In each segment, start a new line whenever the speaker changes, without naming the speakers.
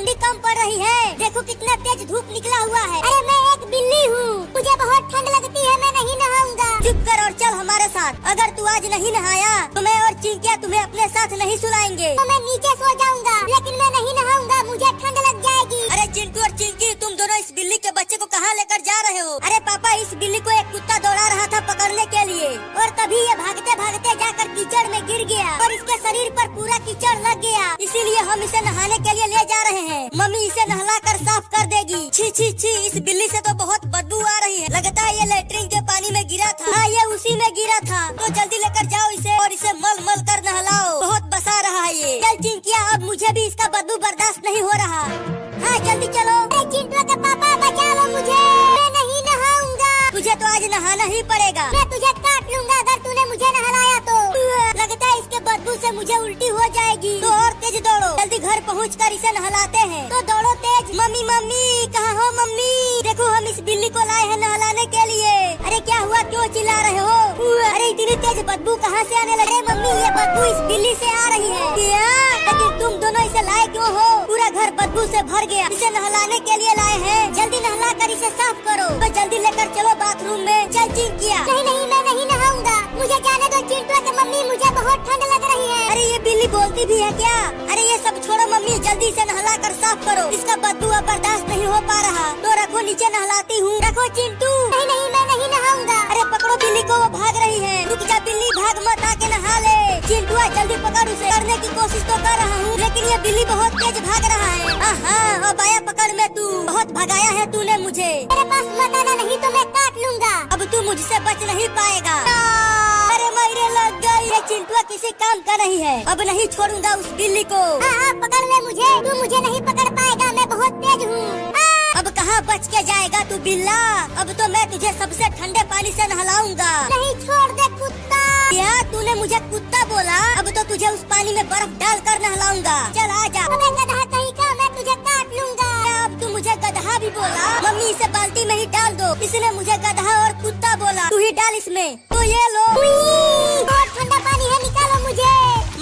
ठंडी कम पड़ रही है। देखो कितना तेज धूप निकला हुआ है। अरे मैं एक बिल्ली हूँ, मुझे बहुत ठंड लगती है, मैं नहीं नहाऊंगा। चुप कर और चल हमारे साथ। अगर तू आज नहीं नहाया तो मैं और चिंकिया तुम्हें अपने साथ नहीं सुलाएंगे। तो मैं नीचे सो जाऊंगा, लेकिन मैं नहीं नहाऊंगा, मुझे ठंड लग जाएगी। अरे चिंटू और चिंकी, तुम दोनों इस बिल्ली के बच्चे को कहाँ लेकर जा रहे हो? अरे पापा, इस बिल्ली को एक कुत्ता दौड़ा रहा था पकड़ने के लिए, और तभी ये भागते भागते जाकर कीचड़ में गिर गया और इसके शरीर पर पूरा कीचड़ लग गया। इसीलिए हम इसे नहाने के लिए ले जा रहे हैं। मम्मी इसे नहलाकर साफ कर देगी। छी छी छी, इस बिल्ली से तो बहुत बदबू आ रही है। लगता है ये लेटरिन के पानी में गिरा था। हाँ, ये उसी में गिरा था। तो जल्दी लेकर जाओ इसे और इसे मल मल कर नहलाओ। बहुत बसा रहा है ये। चल चिंकिया, अब मुझे भी इसका बदबू बर्दाश्त नहीं हो रहा। हाँ जल्दी चलो। चिंटू के पापा, बचा लो मुझे, मैं नहीं नहाऊंगा। तुझे तो आज नहाना ही पड़ेगा। मैं तुझे काट लूंगा अगर तूने मुझे नहलाया तो। लगता है इसके बदबू से मुझे उल्टी हो जाएगी। तो और तेज दौड़ो, जल्दी घर पहुंचकर इसे नहलाते हैं। तो दौड़ो तेज। मम्मी मम्मी, कहाँ हो मम्मी? देखो हम इस बिल्ली को लाए हैं नहलाने के लिए। अरे क्या हुआ, क्यों चिल्ला रहे हो? अरे इतनी तेज बदबू कहाँ से आने लगे? मम्मी, ये बदबू इस बिल्ली से आ रही है। लेकिन तुम दोनों इसे लाए क्यों हो? पूरा घर बदबू से भर गया। इसे नहलाने के लिए लाए हैं। जल्दी नहला कर इसे साफ करो। तो जल्दी लेकर चलो बाथरूम में। चल चिंकिया। नहीं नहीं, मैं नहीं नहाऊंगा, मुझे जाने दो। चिंटू के मम्मी, मुझे बहुत ठंड लग रही है। अरे ये बिल्ली बोलती भी है क्या? अरे ये सब छोड़ो मम्मी, जल्दी से नहला कर साफ करो। इसका बदबू अब बर्दाश्त नहीं हो पा रहा। तो रखो, नीचे नहलाती हूँ। रखो चिंटू। नहीं नहीं, मैं नहीं नहाऊंगा। अरे पकड़ो बिल्ली को, वो भाग रही है। रुक जा बिल्ली, भाग मत, आके नहा ले। चिंटू जल्दी पकड़ उसे। करने की कोशिश तो कर रहा हूँ, लेकिन ये बिल्ली बहुत तेज भाग रहा है। हाँ, अब आया पकड़ में तू। बहुत भगाया है तूने मुझे। मेरे पास मत आना, नहीं तो मैं काट लूंगा। अब तू मुझसे बच नहीं पाएगा। अरे मेरे लग गई। ये चिंटू किसी काम का नहीं है। अब नहीं छोड़ूंगा उस बिल्ली को। पकड़ ले मुझे, तू मुझे नहीं पकड़ पाएगा, मैं बहुत तेज हूँ। अब कहाँ बच के जाएगा तू बिल्ला? अब तो मैं तुझे सबसे ठंडे पानी से नहलाऊंगा। नहीं, छोड़ दे कुत्ता। क्या तूने मुझे कुत्ता बोला? अब तो तुझे उस पानी में बर्फ डाल कर नहलाऊंगा। चल आजा। मैं गधा कहीं का, मैं तुझे काट लूंगा। अब तू मुझे गधा भी बोला? मम्मी इसे बाल्टी में ही डाल दो। इसने मुझे गधा और कुत्ता बोला। तू ही डाल इसमें। तो ये लो। बहुत ठंडा पानी है, निकालो मुझे।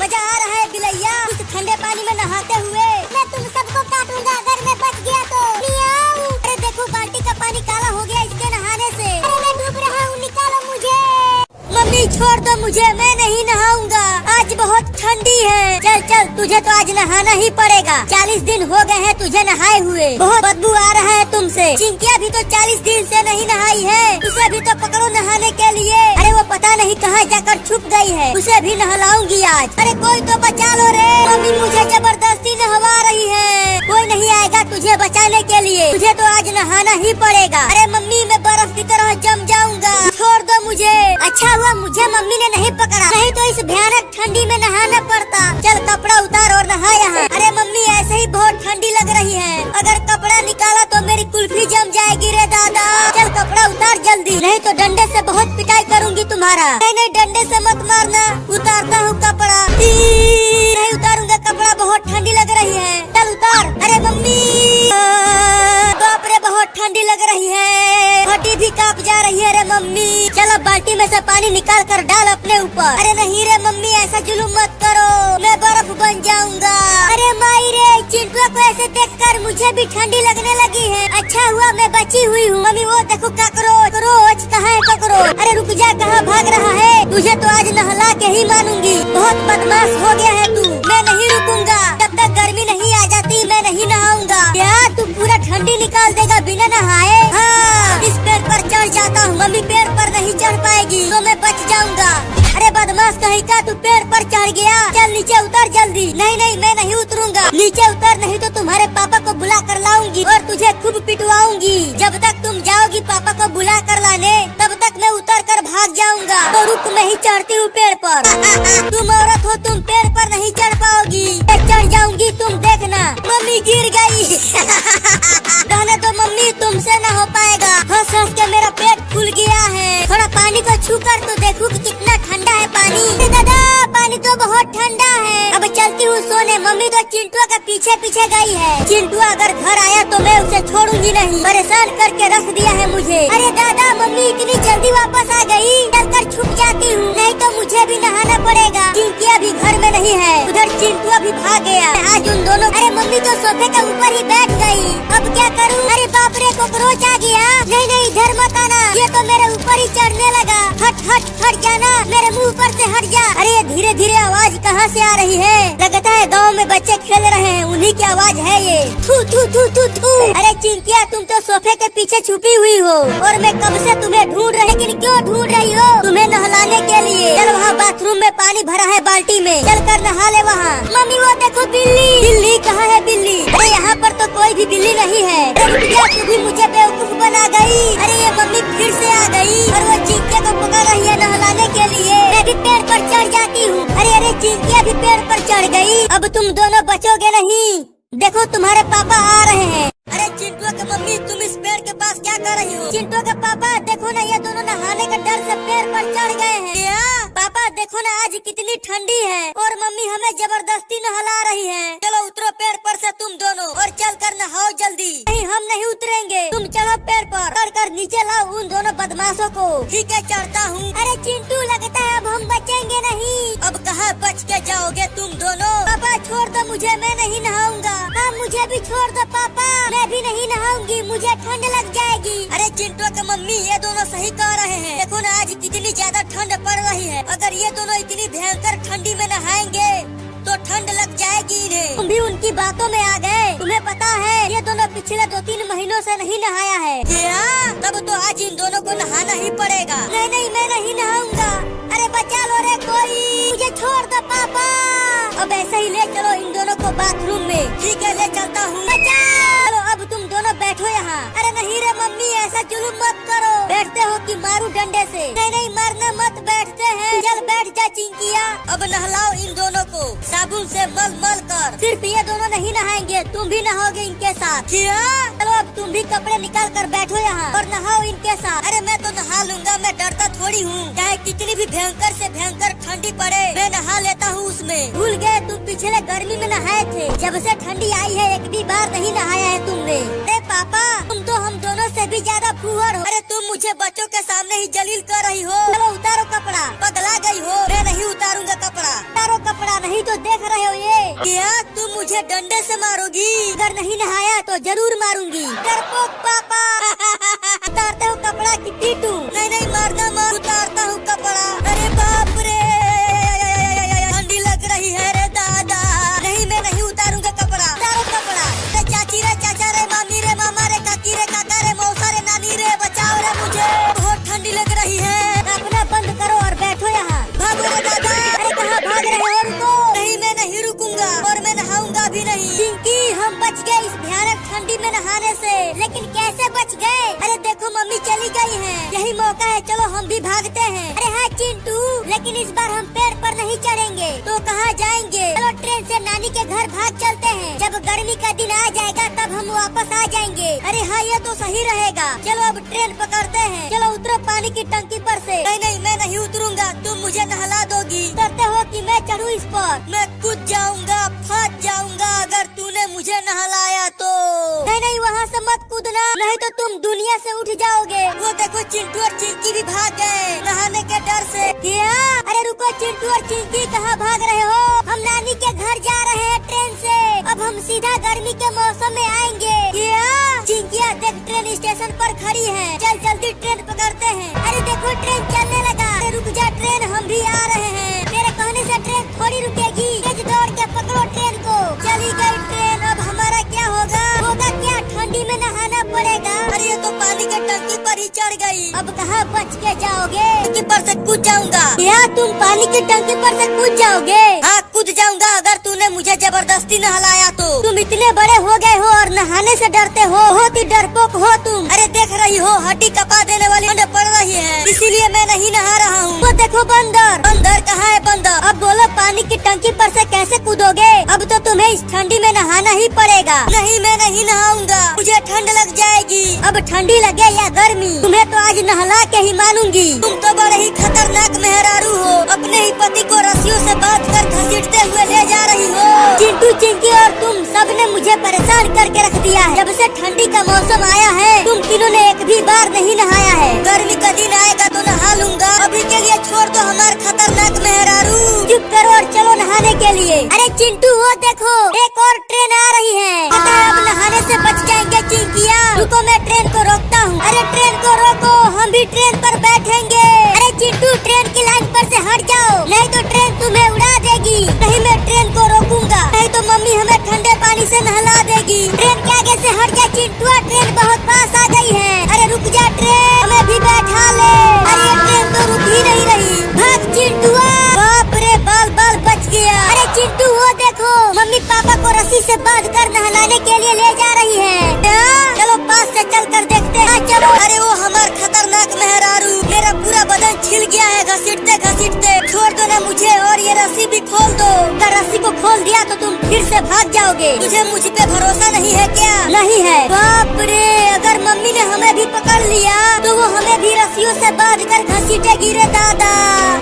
मजा आ रहा है बिलैया उस ठंडे पानी में नहाते हुए। मैं तुम सबको काटूंगा अगर मैं बच गया तो। अरे देखो, बाल्टी का पानी काला हो गया इसके नहाने से। अरे मैं डूब रहा हूँ, निकालो मुझे। मम्मी छोड़ दो मुझे, मैं नहीं नहाऊंगा, आज बहुत ठंडी है। चल चल, तुझे तो आज नहाना ही पड़ेगा। 40 दिन हो गए हैं तुझे नहाए हुए। बहुत बदबू आ रहा है तुमसे। चिंकिया भी तो 40 दिन से नहीं नहाई है। उसे भी तो पकड़ो नहाने के लिए। अरे वो पता नहीं कहाँ जाकर छुप गई है, उसे भी नहलाऊंगी आज। अरे कोई तो बचा लो रे। मम्मी मुझे जबरदस्ती नहवा रही है। कोई नहीं आएगा तुझे बचाने के लिए, तुझे तो आज नहाना ही पड़ेगा। अरे मम्मी, मैं बर्फ की तरह जम जाऊंगा, छोड़ दो मुझे। अच्छा हुआ मुझे मम्मी ने नहीं पकड़ा, नहीं तो इस भयानक ठंडी में नहाना पड़ता। चल कपड़ा उतार और नहा यहाँ। अरे मम्मी, ऐसे ही बहुत ठंडी लग रही है। अगर कपड़ा निकाला तो मेरी कुल्फी जम जाएगी रे दादा। चल कपड़ा उतार जल्दी, नहीं तो डंडे से बहुत पिटाई करूंगी तुम्हारा। नहीं नहीं, डंडे से मत मारना। उतारता हूँ कपड़ा। नहीं उतारूंगा कपड़ा, बहुत ठंडी लग रही है। चल उतार। अरे मम्मी, बाप रे, बहुत ठंडी लग रही है। हड्डी भी कांप जा रही है रे मम्मी। चलो बाल्टी में से पानी निकाल कर डाल अपने ऊपर। अरे नहीं रे मम्मी, ऐसा जुलूम मत करो, मैं बर्फ बन जाऊंगा। अरे माई रे, चिंटू को ऐसे देखकर मुझे भी ठंडी लगने लगी है। अच्छा हुआ मैं बची हुई हूँ। मम्मी वो देखो कॉकरोच। रोज कहाँ है कॉकरोच? अरे रुक जा, कहाँ भाग रहा है? तुझे तो आज नहला के ही मानूंगी। बहुत बदमाश हो गया है तू। मैं नहीं रुकूंगा जब तक गर्मी नहीं आ जाती, मैं नहीं नहाऊंगा। क्या तू पूरा ठंडी निकाल देगा बिना नहाए? हाँ, इस पेड़ पर चढ़ जाता हूँ। मम्मी पेड़ पर नहीं चढ़ पाएगी तो मैं बच जाऊंगा। अरे बदमाश कहीं का, तू पेड़ पर चढ़ गया। चल नीचे उतर जल्दी। नहीं नहीं, मैं नहीं उतरूंगा। नीचे उतर, नहीं तो तुम्हारे पापा को बुला कर लाऊंगी और तुझे खूब पिटवाऊंगी। जब तक तुम जाओगी पापा को बुला कर लाने, तब तक मैं उतर कर भाग जाऊंगा। तो रुक, मैं ही चढ़ती हूँ पेड़ पर। तुम औरत हो, तुम पेड़ पर नहीं चढ़ पाओगी। चढ़ जाऊंगी, तुम देखना। मम्मी गिर गई। रहने दो मम्मी, तुमसे न हो पाएगा। हंस हंस के मेरा पेट फूल गया है। थोड़ा पानी को छू कर तो देखूं कि कितना ठंडा है पानी। दादा, पानी तो बहुत ठंडा है। अब चलती हूँ सोने। मम्मी तो चिंटू के पीछे पीछे गई है। चिंटू अगर घर आया तो मैं उसे छोड़ूंगी नहीं, परेशान करके रख दिया है मुझे। अरे दादा, मम्मी इतनी जल्दी वापस आ गई। चलकर छुप जाती हूँ, नहीं तो मुझे भी नहाना पड़ेगा। चिंकिया भी घर में नहीं है, उधर चिंटू भी भाग गया। आज उन दोनों। अरे मम्मी तो सोफे के ऊपर ही बैठ गई। अब क्या करूँ? अरे बाप रे, कॉकरोच आ गया। नहीं इधर मत आना, ये तो मेरे ऊपर ही चढ़ने लगा। हट जाना, मेरे मुँह पर से हट जा। अरे ये धीरे धीरे आवाज कहाँ से आ रही है? लगता है गाँव में बच्चे खेल रहे हैं, उन्हीं की आवाज है ये। थू थू थू थू थू। अरे चिंकिया, तुम तो सोफे के पीछे छुपी हुई हो और मैं कब से तुम्हें ढूंढ रही, लेकिन क्यों ढूंढ रही हो? तुम्हें नहलाने के लिए। चल वहाँ बाथरूम में पानी भरा है बाल्टी में, चल कर नहा ले वहाँ। मम्मी वो देखो बिल्ली। बिल्ली कहाँ है बिल्ली? अरे यहाँ पर तो कोई भी बिल्ली नहीं है। तू भी मुझे बेवकूफ बना गई। अरे ये मम्मी फिर से आ गई और वो चिंकिया को पकड़ रही है नहलाने के लिए। मैं भी पेड़ पर चढ़ जाती हूँ। अरे चिंकिया भी पेड़ पर चढ़ गई। अब तुम दोनों बचोगे नहीं, देखो तुम्हारे पापा आ रहे हैं। अरे चिंटू के मम्मी, तुम इस पेड़ के पास क्या कर रही हो? चिंटू के पापा देखो ना, ये दोनों नहाने के डर से पेड़ पर चढ़ गए हैं। क्या पापा देखो ना, आज कितनी ठंडी है और मम्मी हमें जबरदस्ती नहला रही है। चलो उतरो पेड़ पर से तुम दोनों और चल कर नहाओ जल्दी। नहीं, हम नहीं उतरेंगे, तुम चढ़ो पेड़ पर। चढ़ कर नीचे लाओ उन दोनों बदमाशों को। ठीक है, चढ़ता हूँ। अरे चिंटू, लगता है अब हम बचेंगे नहीं। अब कहाँ बच के जाओगे तुम दोनों? पापा छोड़ दो मुझे, मैं नहीं नहाऊंगा। हाँ मुझे भी छोड़ दो पापा, मैं भी नहीं नहाऊंगी, मुझे ठंड लग जाएगी। अरे चिंटू के मम्मी, ये दोनों सही कह रहे हैं। देखो ना, आज कितनी ज्यादा ठंड पड़ रही है। अगर ये दोनों इतनी भयंकर ठंडी में नहाएंगे तो ठंड लग जाएगी इन्हें। तुम भी उनकी बातों में आ गए। तुम्हें पता है ये दोनों पिछले 2-3 महीनों से नहीं नहाया है। क्या? तब तो आज इन दोनों को नहाना ही पड़ेगा। नहीं मैं नहीं नहाऊंगा। अरे बचा लो रे कोई, मुझे छोड़ दो पापा। अब ऐसे ही ले चलो इन दोनों को बाथरूम में। ठीक है, ले चलता हूँ। चलो अब तुम दोनों बैठो यहाँ। अरे नहीं रे मम्मी, ऐसा जुलूम मत करो। बैठते हो कि मारू डंडे से? नहीं मारना मत, बैठते हैं। चल बैठ जा चिंकिया। अब नहलाओ इन दोनों को साबुन से मल कर। सिर्फ ये दोनों नहीं नहाएंगे, तुम भी नहाओगे इनके साथ। क्या? चलो अब तुम भी कपड़े निकाल कर बैठो यहाँ और नहाओ इनके साथ। अरे मैं तो नहा लूंगा, मैं डरता थोड़ी हूँ। चाहे कितनी भी भयंकर से भयंकर ठंडी पड़े, मैं नहा लेता हूँ उसमें। भूल गए तुम पिछले गर्मी में नहाए थे। जब से ठंडी आई है एक भी बार नहीं नहाया है तुमने। अरे पापा, तुम तो हम दोनों से भी ज्यादा फूहड़ हो। अरे तुम मुझे बच्चों के सामने ही जलील कर रही हो। चलो उतारो कपड़ा, पगला गई हो। मैं नहीं उतारूंगा कपड़ा। उतारो कपड़ा, नहीं तो देख रहे हो ये। क्या तुम मुझे डंडे से मारोगी? अगर नहीं नहाया तो जरूर मारूंगी। डरपोक पापा। उतारते हो कपड़ा की पीटू? नहीं मारना मत, उतारता हूँ कपड़ा। अरे बाप रे, ठंडी लग रही है रे दादा। नहीं, मैं नहीं उतारूंगा कपड़ा। उतारो कपड़ा। रे चाची रे चाचा रे, मामी रे मामा रे, काकी रे काका रे, मौसा रे नानी रे, बचाओ रे मुझे, बहुत ठंडी लग रही है। अपना बंद करो और बैठो यहाँ। भागो रे दादा। अरे कहाँ भाग रहे हो? रुको। नहीं, मैं नहीं रुकूंगा और मैं नहाऊंगा भी नहीं। चिंकी, हम बच गए इस भयानक ठंडी में नहाने से। लेकिन कैसे बच गए? अरे देखो मम्मी चली गई है, यही मौका है, चलो हम भी भागते हैं। अरे हाँ चिंटू, लेकिन इस बार हम पेड़ पर नहीं चढ़ेंगे तो कहाँ जाएंगे? चलो ट्रेन से नानी के घर भाग चलते हैं। जब गर्मी का दिन आ जाएगा तब हम वापस आ जाएंगे। अरे हाँ, ये तो सही रहेगा। चलो अब ट्रेन पकड़ते हैं। चलो उतरो पानी की टंकी पर से। नहीं मैं नहीं उतरूंगा, तुम मुझे नहला दोगी। डरते हो कि मैं चढ़ूं इस पर? मैं कूद जाऊंगा, फंस जाऊंगा अगर तूने मुझे नहलाया तो। नहीं वहाँ से मत कूदना, नहीं तो तुम दुनिया से उठ जाओगे। वो देखो चिंटू और चिंकी भी भाग गए नहाने के डर से। क्या? अरे रुको, चिंटू और चिंकी कहाँ भाग रहे हो? हम नानी के घर जा रहे हैं ट्रेन से। अब हम सीधा गर्मी के मौसम में आएंगे। क्या? चिंकिया देख, ट्रेन स्टेशन पर खड़ी है, चल जल्दी ट्रेन पकड़ते हैं। अरे देखो ट्रेन चलने लगा। अरे रुक जा ट्रेन, हम भी आ रहे हैं। मेरे कहने से ट्रेन थोड़ी रुकेगी, तेज दौड़ के पकड़ो ट्रेन को। चली गई ट्रेन, अब हमारा क्या होगा? क्या ठंडी में नहाना पड़ेगा? अरे ये तो पानी के टंकी पर ही चढ़ गई। अब कहाँ बच के जाओगे? टंकी पर से कूद जाऊंगा। क्या तुम पानी की टंकी पर से कूद जाओगे? हाँ कूद जाऊंगा अगर तूने मुझे जबरदस्ती नहलाया तो। तुम इतने बड़े हो गए हो और नहाने से डरते हो, बहुत ही डरपोक हो तुम। अरे देख रही हो, हड्डी कपा देने वाली ठंड पड़ रही है, इसीलिए मैं नहीं नहा रहा हूँ। वो देखो बंदर। बंदर कहाँ है बंदर? अब बोलो पानी की टंकी पर से कैसे कूदोगे? अब तो तुम्हें इस ठंडी में नहाना ही पड़ेगा। नहीं मैं नहीं नहाऊंगा, मुझे ठंड लग जाएगी। अब ठंडी लगे या गर्मी, तुम्हें तो आज नहला के ही मानूंगी। तुम तो बड़े ही खतरनाक मेहरारू हो, अपने ही पति को रस्सियों से बांध कर घसीटते हुए ले जा रही हो। चिंटू चिंकी और तुम सब ने मुझे परेशान करके रख दिया है। जब से ठंडी का मौसम आया है तुम तीनों ने एक भी बार नहीं नहाया है। गर्मी का दिन आएगा तो नहा लूंगा, अभी के लिए छोड़ दो हमारे खतरनाक मेहरारू। चुप करो और चलो नहाने के लिए। अरे चिंटू वो देखो, एक और ट्रेन आ रही है। अरे ट्रेन को रोको, हम भी ट्रेन पर बैठेंगे। अरे चिंटू ट्रेन की लाइन पर से हट जाओ, नहीं तो ट्रेन तुम्हें उड़ा देगी। नहीं मैं ट्रेन को रोकूंगा, नहीं तो मम्मी हमें ठंडे पानी से नहला देगी। ट्रेन के आगे से हट जा चिंटू, ट्रेन बहुत पास आ गई है। अरे रुक जा ट्रेन, हमें भी बैठा ले। अरे ट्रेन तो रुक ही नहीं रही, भाग चिंटू। बाप रे बाल बाल बच गया। अरे चिंटू वो देखो, मम्मी पापा को रस्सी से बांध कर नहलाने के लिए ले जा रही है। चलो पास से चल कर देखते हैं। चलो। अरे वो हमार खतरनाक मेहरारू, मेरा पूरा बदन छिल गया है घसीटते घसीटते। छोड़ दो ना मुझे और ये रस्सी भी खोल दो। अगर रस्सी को खोल दिया तो तुम फिर से भाग जाओगे। तुझे मुझ पे भरोसा नहीं है क्या? नहीं है। बाप रे, अगर मम्मी ने हमें भी पकड़ लिया तो वो हमें भी रस्सियों से बांध कर घसीटेगी रे दादा।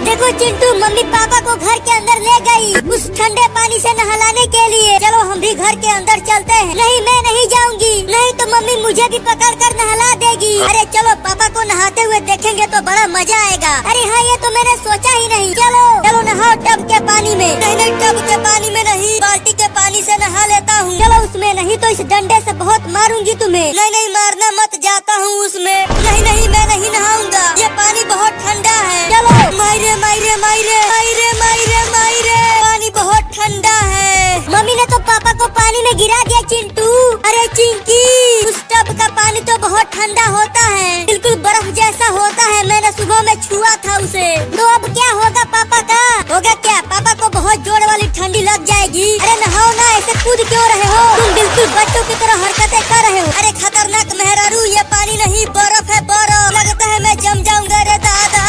देखो चिंटू मम्मी पापा को घर के अंदर ले गई उस ठंडे पानी से नहलाने के लिए। चलो हम भी घर के अंदर चलते हैं। नहीं मैं नहीं जाऊंगी, नहीं तो मम्मी मुझे भी पकड़ कर नहला देगी। अरे चलो पापा को नहाते हुए देखेंगे तो बड़ा मजा आएगा। अरे हाँ ये तो मैंने सोचा ही नहीं। चलो चलो नहाओ टब के पानी में। नहीं नहीं टब के पानी में नहीं, बाल्टी के पानी से नहा लेता हूँ। चलो उसमें नहीं तो इस डंडे से बहुत मारूंगी तुम्हें। नहीं नहीं मारना मत, जाता हूँ उसमें। नहीं नहीं मैं नहीं नहाऊंगा, ये पानी बहुत ठंडा है। चलो मायरे मायरे मायरे मायरे मायरे मायरे, पानी बहुत ठंडा है। मम्मी ने तो पापा को पानी में गिरा दिया चिंटू। अरे चिंकी, उस टब का पानी तो बहुत ठंडा होता है, बिल्कुल बर्फ जैसा होता है। मैंने सुबह में छुआ था उसे। तो अब क्या होगा पापा का? होगा क्या? पापा को बहुत जोर वाली ठंडी लग जाएगी। अरे नहाओ ना, ऐसे कूद क्यों रहे हो? तुम बिल्कुल बच्चों की तरह हरकतें कर रहे हो। अरे खतरनाक मेहरारू, ये पानी नहीं बर्फ है बर्फ। लगता है मैं जम जाऊंगा रे दादा।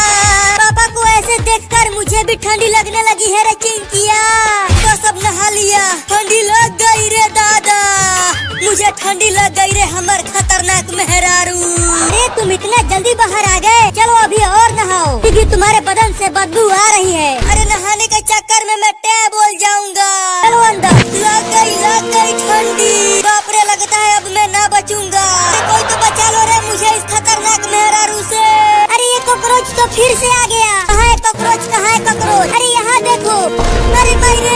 पापा को ऐसे देखकर मुझे भी ठंडी लगने लगी है रे चिंकिया। तो सब नहा लिया, ठंडी लग गई रे दादा। मुझे ठंडी लग गई रे हमर खतरनाक मेहरारू। अरे तुम इतना जल्दी बाहर आ गए, चलो अभी और नहाओ क्योंकि तुम्हारे बदन से बदबू आ रही है। अरे नहाने के चक्कर में मैं टैब बोल जाऊंगा। चलो अंदर। लग गई ठंडी। बाप रे, लगता है अब मैं ना बचूंगा। कोई तो बचा लो रे मुझे इस खतरनाक मेहरारू से। अरे ये कॉकरोच तो फिर से आ गया। कहाँ है कॉकरोच, कहाँ है कॉकरोच? अरे यहाँ देखो। अरे भाई